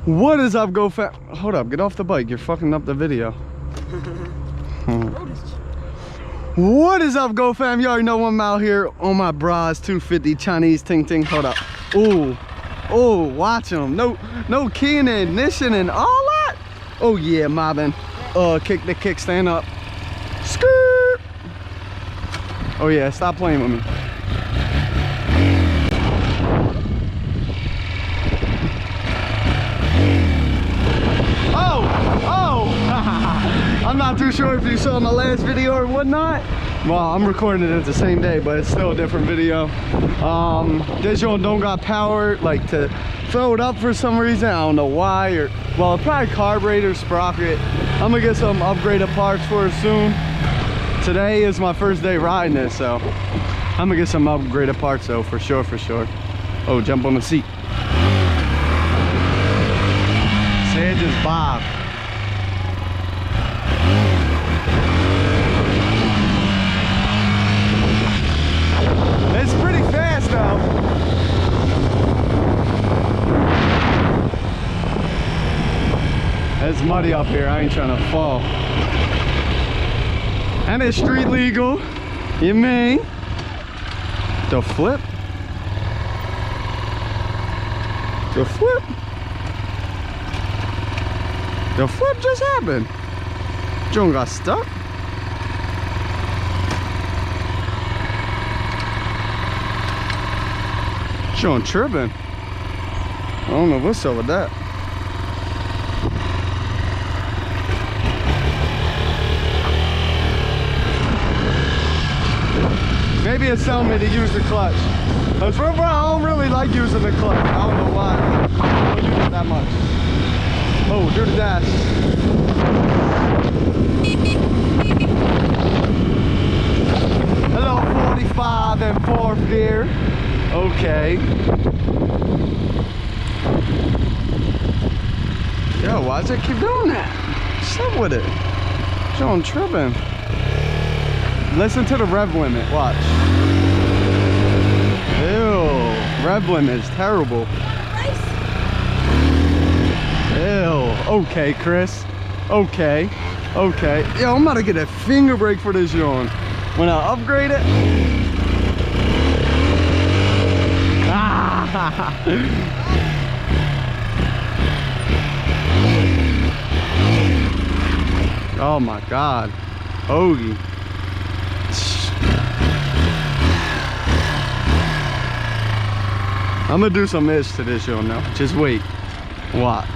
What is up, go fam? Hold up, get off the bike. You're fucking up the video. What is up, go fam? You already know I'm out here on my bras 250 Chinese ting ting. Hold up. Ooh, oh, watch them. No key in the ignition and all that. Oh yeah, mobbing. Kick the kickstand up. Skirt. Oh yeah, stop playing with me. I'm not too sure if you saw my last video or whatnot. Well, I'm recording it the same day, but it's still a different video. This joint don't got power, like to throw it up for some reason. I don't know why, or well, probably carburetor, sprocket. I'm gonna get some upgraded parts for it soon. Today is my first day riding it, so I'm gonna get some upgraded parts though, for sure. Oh, jump on the seat. Say it just bob. It's pretty fast though. It's muddy up here. I ain't trying to fall. And it's street legal. You mean? The flip? The flip? The flip just happened. John got stuck. John tripping. I don't know what's up with that. Maybe it's telling me to use the clutch. But for real, I don't really like using the clutch. I don't know why. I don't use it that much. Oh, do the dash. Hello, 45 and 4th gear. Okay. Yo, why does it keep doing that? What's up with it? John tripping. Listen to the rev limit. Watch. Ew. Rev limit is terrible. Ew. Okay, Chris. Okay. Yo, I'm about to get a finger brake for this John. When I upgrade it. Oh my God, Hoagie. I'm gonna do some ish to this show now. Just wait, watch.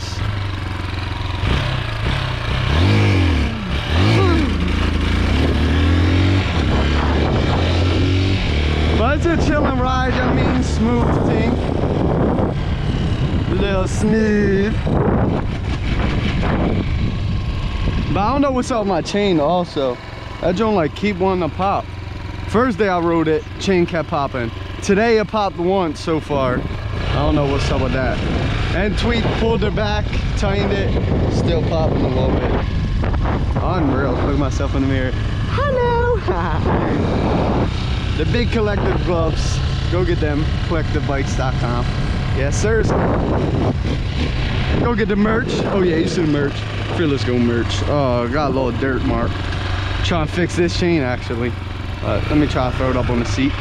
But it's a chilling ride, I mean smooth thing. A little smooth. But I don't know what's up with my chain also. That joint like keep wanting to pop. First day I rode it, chain kept popping. Today it popped once so far. I don't know what's up with that. And Tweet pulled it back, tightened it, still popping a little bit. Unreal, look at myself in the mirror. Hello! The big collective gloves, go get them, collectivebikes.com. Yes, sirs. Go get the merch. Oh yeah, you see the merch. Fearless Go merch. Oh, got a little dirt mark. Trying to fix this chain actually. Let me try to throw it up on the seat.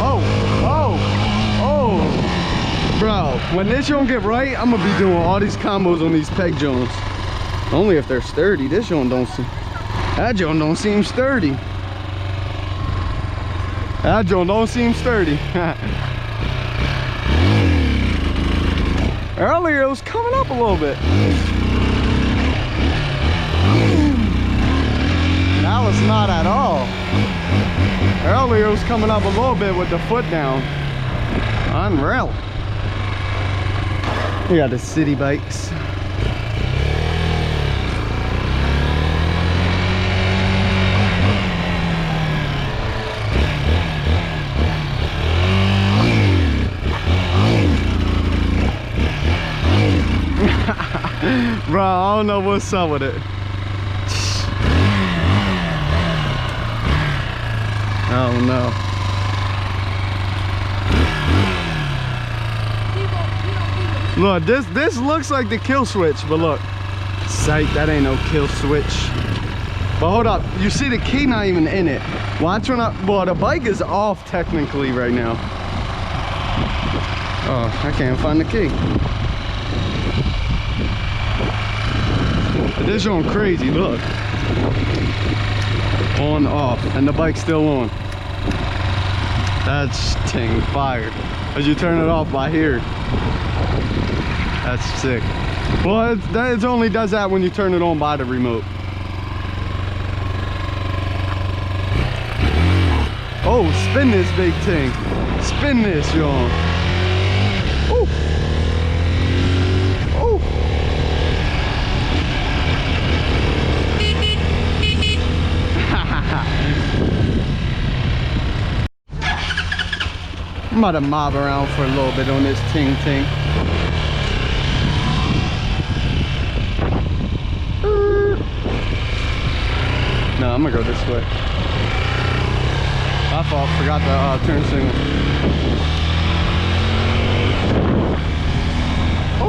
Oh. Bro, when this don't get right, I'm gonna be doing all these combos on these peg joints. Only if they're sturdy. This joint don't seem, that joint don't seem sturdy. That joint don't seem sturdy. Earlier it was coming up a little bit. Now it's not at all. Earlier it was coming up a little bit with the foot down. Unreal. We got the city bikes. Bro, I don't know what's up with it. I don't know. Look, this looks like the kill switch, but look. Sight, that ain't no kill switch. But hold up, you see the key not even in it. Watch when well, the bike is off technically right now. Oh, I can't find the key. But this going crazy, look. On, off, and the bike's still on. That's ting fire. As you turn it off by here. That's sick. Well, it only does that when you turn it on by the remote. Oh, spin this big thing. Spin this, y'all. Oh. Oh. I'm about to mob around for a little bit on this ting. No, I'm gonna go this way. My fault, forgot the turn signal. Oh!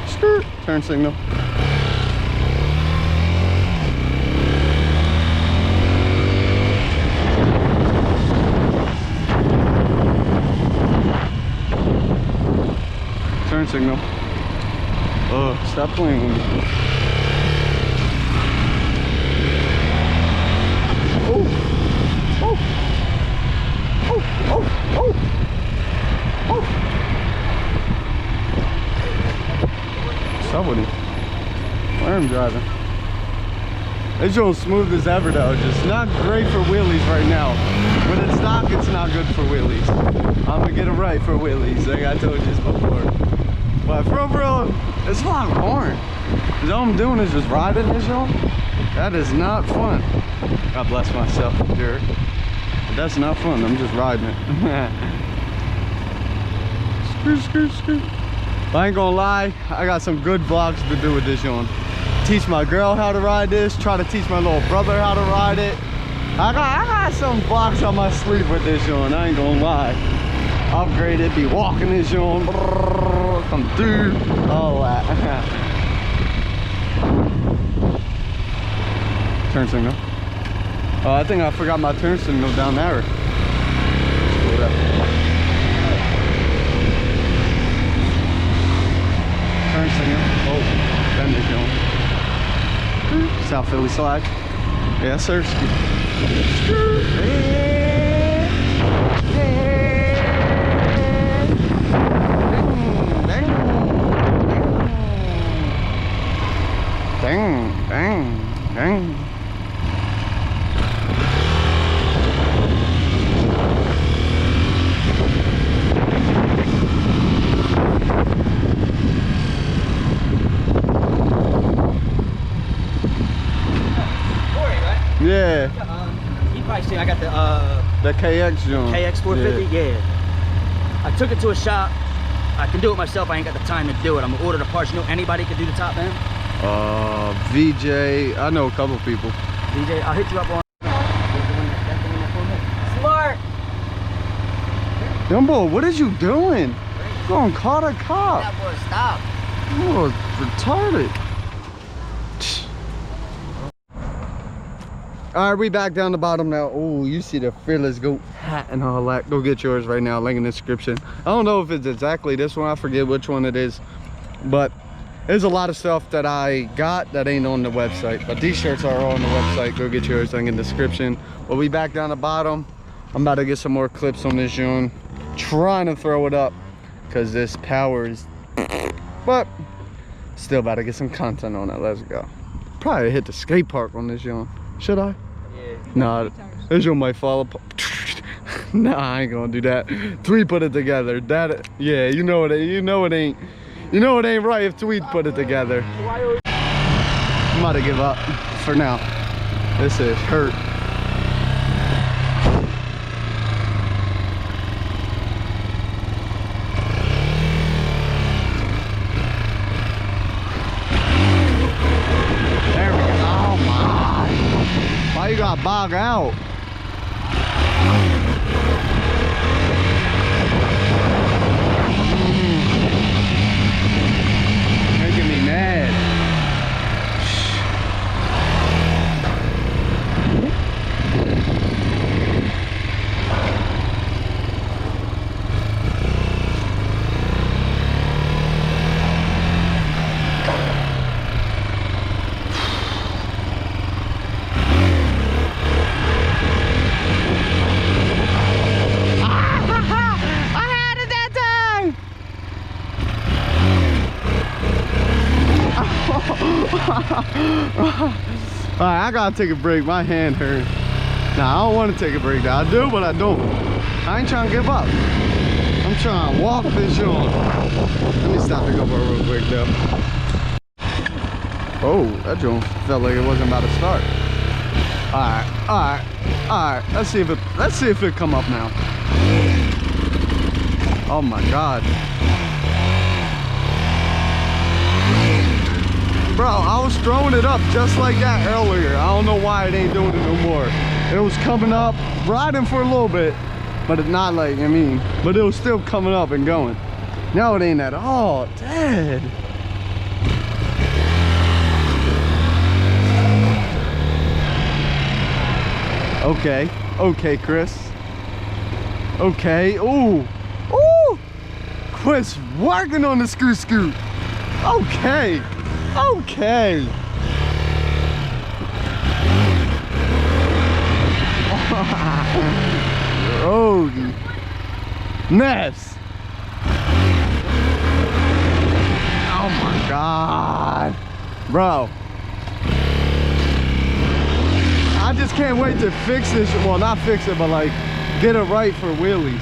Skirt. Turn signal. Turn signal. Oh, stop playing with me. Oh, oh, oh, oh, oh, oh. Stop with him. Where am I driving? It's just smooth as ever though. Just not great for wheelies right now. When it's stock, it's not good for wheelies. I'm gonna get it right for wheelies, like I told you this before. But for real, it's a lot of horn. Cause all I'm doing is just riding this, y'all. That is not fun. God bless myself, jerk. But that's not fun. I'm just riding it. Skirt. But I ain't gonna lie, I got some good vlogs to do with this, y'all. Teach my girl how to ride this. Try to teach my little brother how to ride it. I got some vlogs on my sleeve with this, y'all. I ain't gonna lie. Upgrade it, be walking this, y'all. Come through, all that. Turn signal. Oh, I think I forgot my turn signal down there. Turn signal. Oh, bend it, y'all. South Philly slide. Yes, sir. Dang. Yeah. You probably see I got the KX joint. KX 450. Yeah. I took it to a shop. I can do it myself. I ain't got the time to do it. I'm gonna order the parts. You know anybody can do the top end? VJ. I know a couple people. VJ, I'll hit you up on. Smart. Dumbo, what is you doing? Go on, call a cop. That boy, stop. Oh, retarded. All right, we back down the bottom now. Oh, you see the Fearless Goat hat and all that. Go get yours right now, link in the description. I don't know if it's exactly this one. I forget which one it is. But there's a lot of stuff that I got that ain't on the website. But these shirts are all on the website. Go get yours, link in the description. We'll be back down the bottom. I'm about to get some more clips on this joint. Trying to throw it up because this power is... But still about to get some content on it. Let's go. Probably hit the skate park on this joint. Should I? Yeah. Nah, this one might fall apart. Nah, I ain't gonna do that. 3 put it together. That, yeah, you know it ain't right if Tweet put it together. I'm about to give up for now. This is hurt. There we go. Oh my. Why you gotta bog out? Making me mad. Alright, I gotta take a break. My hand hurts. Nah, I don't want to take a break. I do, but I don't. I ain't trying to give up. I'm trying to walk this joint. Let me stop the GoPro real quick though. Oh, that joint felt like it wasn't about to start. Alright. Let's see if it come up now. Oh my God. Bro, I was throwing it up just like that earlier. I don't know why it ain't doing it no more. It was coming up, riding for a little bit, but it's not like, I mean, but it was still coming up and going. Now it ain't at all dead. Okay, Chris. Okay, ooh. Chris working on the scoot. Okay. Rogie. Ness. Oh my God. Bro. I just can't wait to fix this. Well, not fix it, but like get it right for wheelies.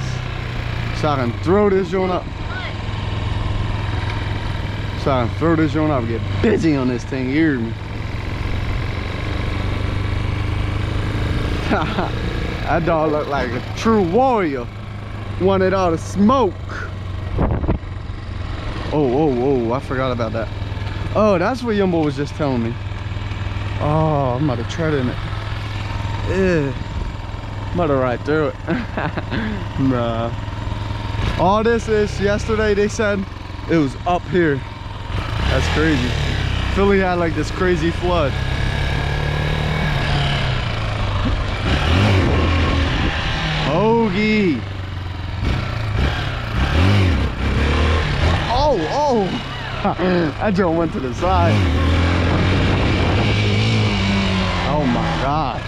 So I can throw this joint up. So I can throw this joint up and get busy on this thing, you hear me? That dog looked like a true warrior. Wanted all the smoke. Oh, I forgot about that. Oh, that's what Yumbo was just telling me. Oh, I'm about to tread in it. Ew. I'm about to ride through it. Bruh. All this is, yesterday they said it was up here. That's crazy. Philly had like this crazy flood. Hoagie. Oh. That joint went to the side. Oh my God.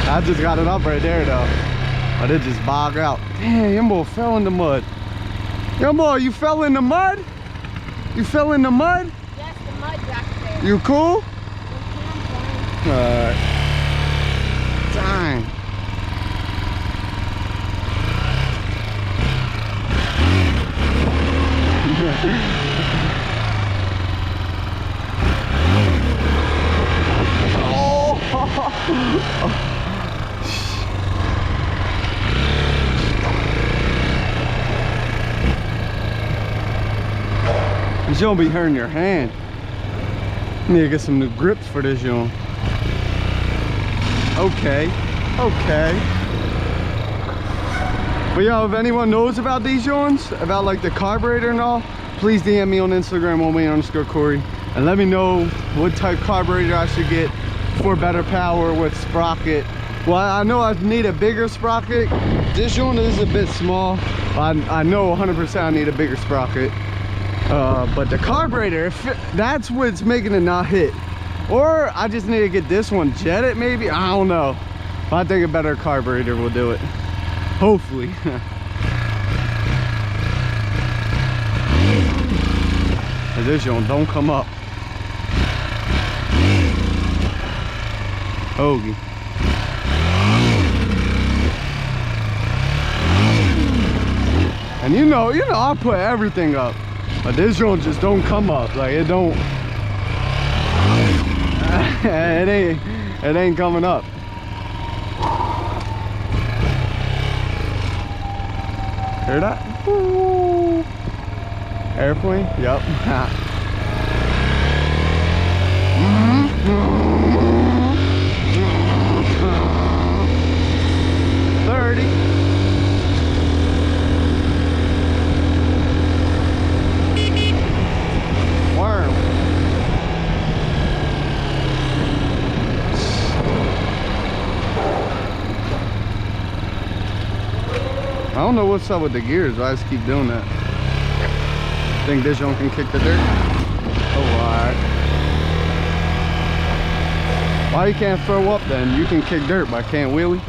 I just got it up right there though. But it just bogged out. Damn, Yumbo fell in the mud. Yumbo, you fell in the mud? You fell in the mud? Yes, the mud back there. You cool? Okay, Alright. Dang. Oh. This joint be hurting your hand. You need to get some new grips for this joint. Okay. But yo, if anyone knows about these joints, about like the carburetor and all, please DM me on Instagram, @Corey, and let me know what type carburetor I should get for better power with sprocket. Well, I know I need a bigger sprocket. This joint is a bit small. I know 100% I need a bigger sprocket. But the carburetor, that's what's making it not hit. Or I just need to get this one jetted maybe, I don't know. But I think a better carburetor will do it. Hopefully. This joint don't come up. Hoagie. And you know, I put everything up. But this joint just don't come up. Like it don't. It ain't coming up. Hear that? Ooh. Airplane? Yep. 30. Worm. I don't know what's up with the gears, but I just keep doing that. Think this one can kick the dirt? Oh, alright. Why you can't throw up then? You can kick dirt, but I can't wheelie.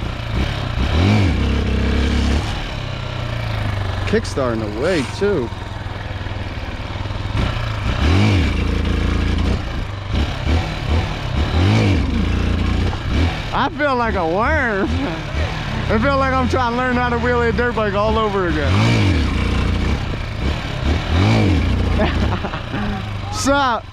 Kickstart in the way too. I feel like a worm. I feel like I'm trying to learn how to wheelie a dirt bike all over again. Sup?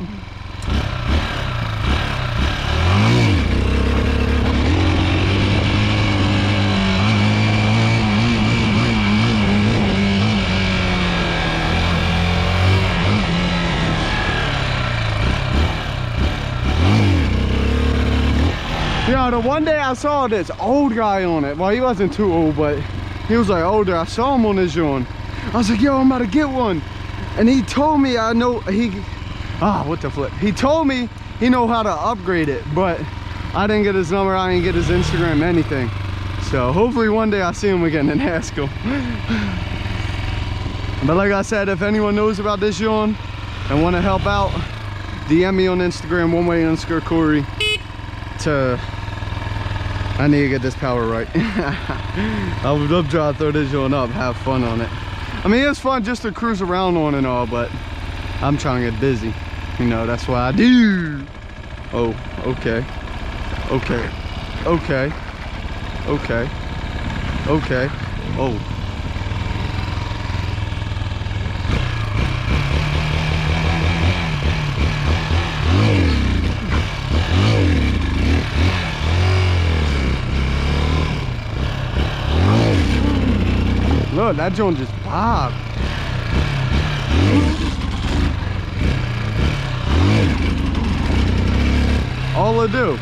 Yeah, the one day I saw this old guy on it. Well, he wasn't too old, but he was like older. I saw him on this joint. I was like, yo, I'm about to get one. And he told me, what the flip? He told me he know how to upgrade it, but I didn't get his number. I didn't get his Instagram, anything. So hopefully one day I see him again and ask him. But like I said, if anyone knows about this joint and want to help out, DM me on Instagram, oneway_Corey. I need to get this power right. I would love to try to throw this joint up, have fun on it. I mean, it's fun just to cruise around on and all, but I'm trying to get busy. You know, that's why I do. Oh, okay. Okay. Okay. Okay. Okay. Oh. Look, that joint just popped. All I do.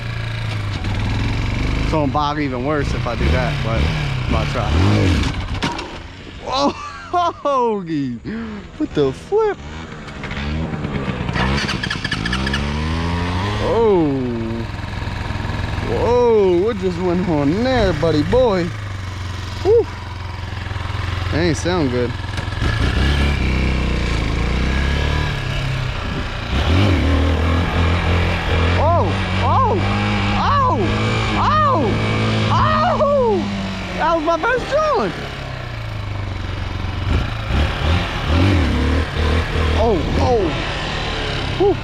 It's gonna bog even worse if I do that, but I'm gonna try. Oh, what the flip? Oh. Whoa, what just went on there, buddy boy? Whew. That ain't sound good. Oh, oh, oh, oh, oh! That was my best joint. Oh, oh. Whew.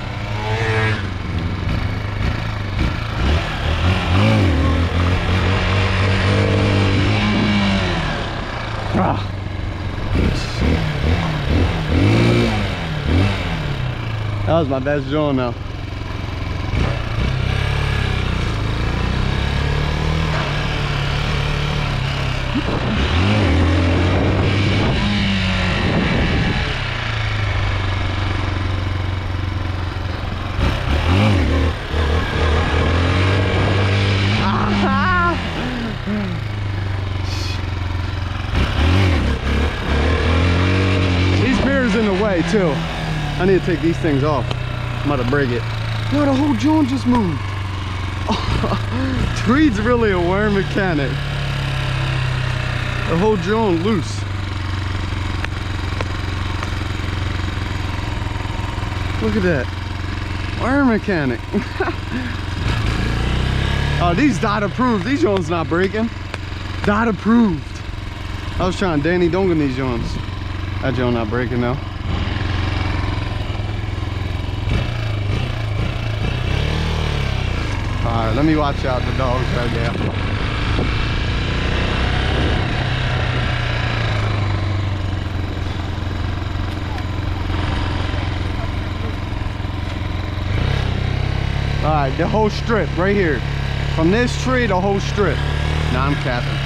Ah. That was my best joint now. These mirrors in the way too. I need to take these things off. I'm about to break it. No, the whole joint just moved. Tweed's really a worm mechanic. The whole joint loose. Look at that. Worm mechanic. Oh, these dot approved. These joints not breaking. Dot approved. I was trying Danny Dongan these joints. That joint not breaking though. Alright, let me watch out the dogs right there. Alright, the whole strip right here. From this tree, the whole strip. Nah, I'm capping.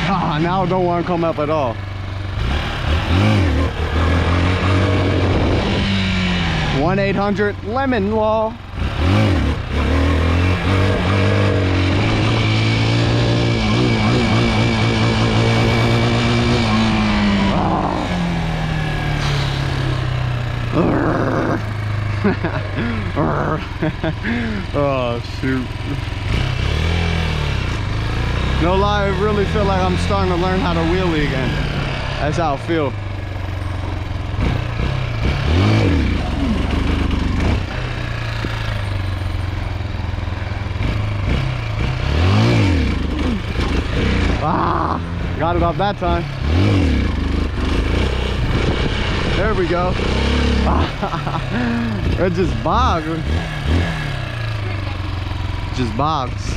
Ah, now it don't want to come up at all. 1-800-LEMON-LAW. Oh shoot. No lie, I really feel like I'm starting to learn how to wheelie again. That's how I feel. Ah, got it off that time. There we go. It just bogs. Just bogs.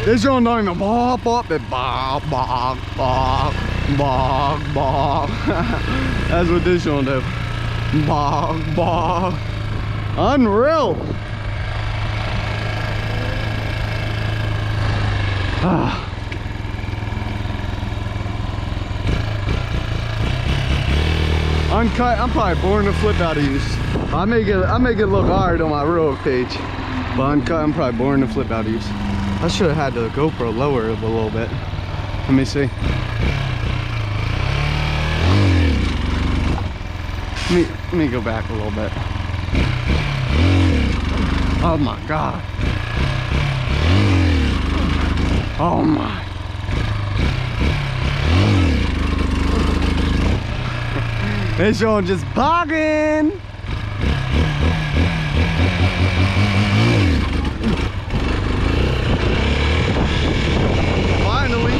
This one don't even bop up, it bog, bog, bog, bog, bog. That's what this one do. Bog, bog. Unreal. Uncut, I'm probably boring the flip out of you. I make it look hard on my real page. But Uncut, I'm probably boring the flip out of you. I should have had the GoPro lower it a little bit. Let me see. Let me go back a little bit. Oh my God. Oh my. This one just bogging. Finally.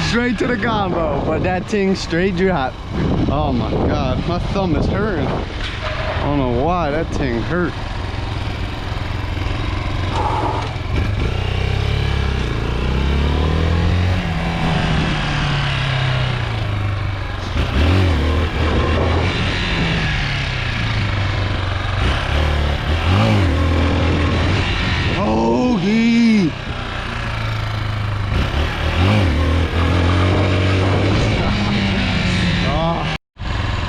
Straight to the combo, but that thing straight drop. Oh my God, my thumb is hurting. I don't know why that thing hurt.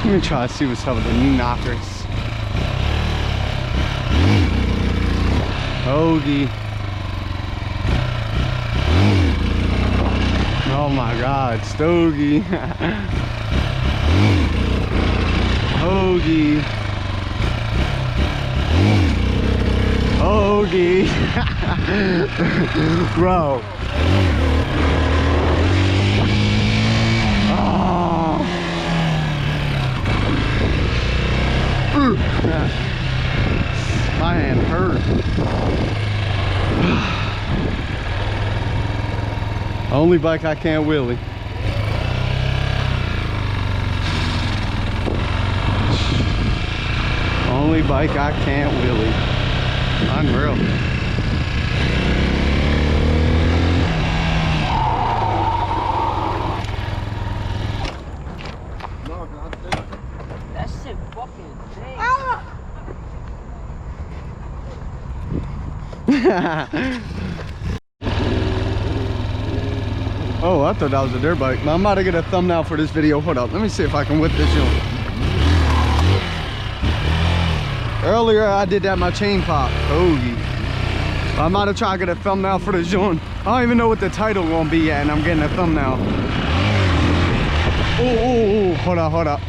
Let me try to see what's up with the knee knockers. Hoagie. Oh my God, Stogie. Hoagie. Hoagie. Bro. My hand hurt. Only bike I can't wheelie. Only bike I can't wheelie. Unreal. That shit fucking big. Oh, I thought that was a dirt bike. I'm about to get a thumbnail for this video. Hold up, let me see if I can whip this joint. Earlier I did that my chain pop. Hoagie. I'm about to try to get a thumbnail for this joint. I don't even know what the title gonna be yet, and I'm getting a thumbnail. Oh, hold up, hold up.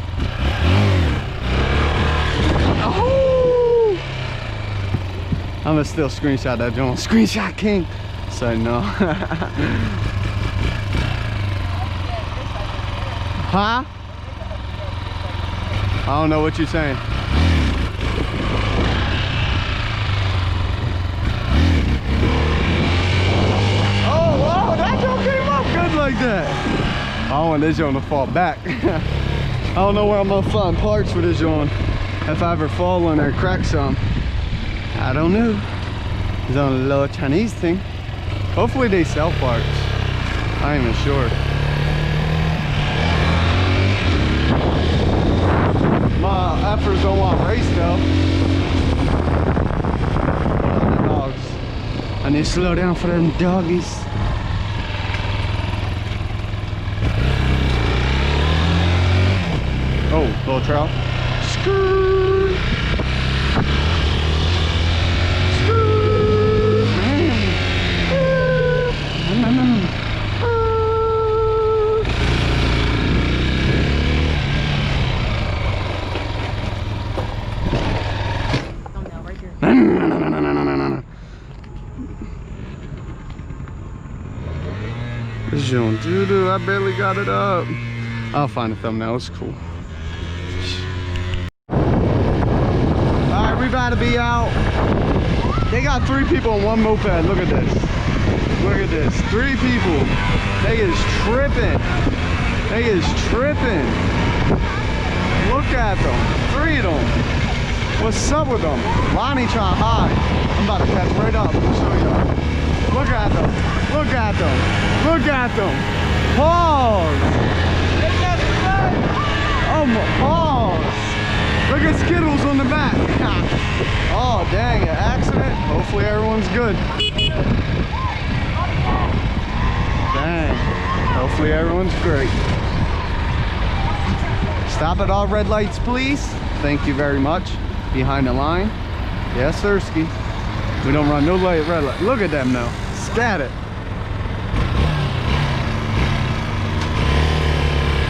Oh! I'm gonna still screenshot that joint. Screenshot king. So no. Huh? I don't know what you're saying. Oh, wow, that joint came up good like that. I don't want this joint to fall back. I don't know where I'm gonna find parts for this joint. If I ever fall on or crack some. I don't know. It's on a little Chinese thing. Hopefully they sell parts. I ain't even sure. My efforts don't want race though. you slow down for them doggies. Oh, little trout. Skirt. Thumbnail right here. This joint doo-doo, I barely got it up. I'll find a thumbnail, it's cool. Alright, we about to be out. They got 3 people on one moped. Look at this. Look at this. 3 people. They is tripping. They is tripping. Look at them. 3 of them. What's up with them? Lonnie trying to hide. I'm about to catch right up. Let me show y'all. Look at them. Look at them. Look at them. Pause. Oh my, pause. Look at Skittles on the back. Oh dang, an accident. Hopefully everyone's good. Dang. Hopefully everyone's great. Stop at all red lights, please. Thank you very much. Behind the line. Yes, sirski. We don't run no red light. Look at them now. Scat it.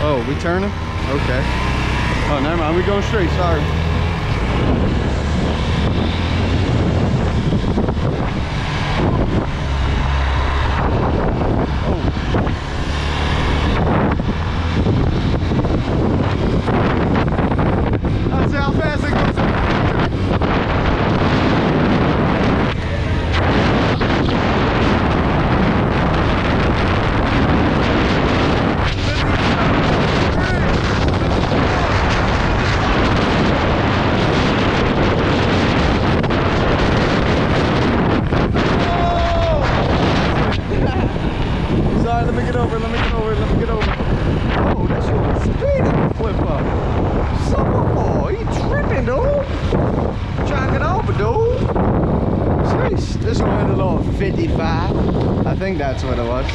Oh, we turning? Okay. Oh, never mind. We going straight. Sorry. That's how fast it goes. This one hit a little 55. I think that's what it was.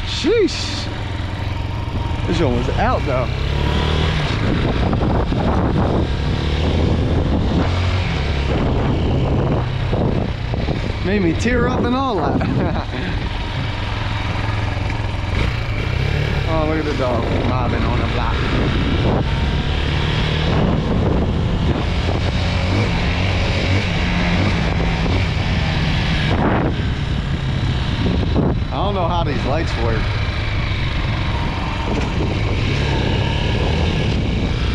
Sheesh. This one was out though. Made me tear up and all that. Oh, look at the dog mobbing on the block. I don't know how these lights work.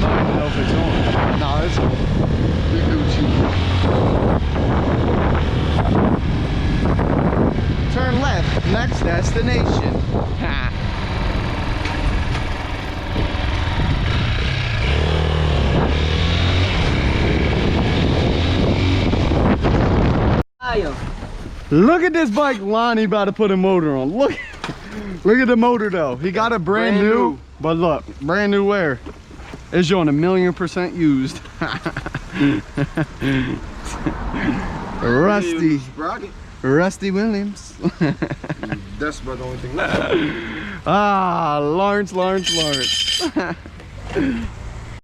I don't even know if it's on. No, it's on. We're Gucci. Turn left, next destination. Ha. Look at this bike Lonnie about to put a motor on. Look at the motor though. He got a brand new, but look, brand new wear. It's showing 1,000,000% used. Rusty Williams. That's about the only thing left. Ah, Lawrence.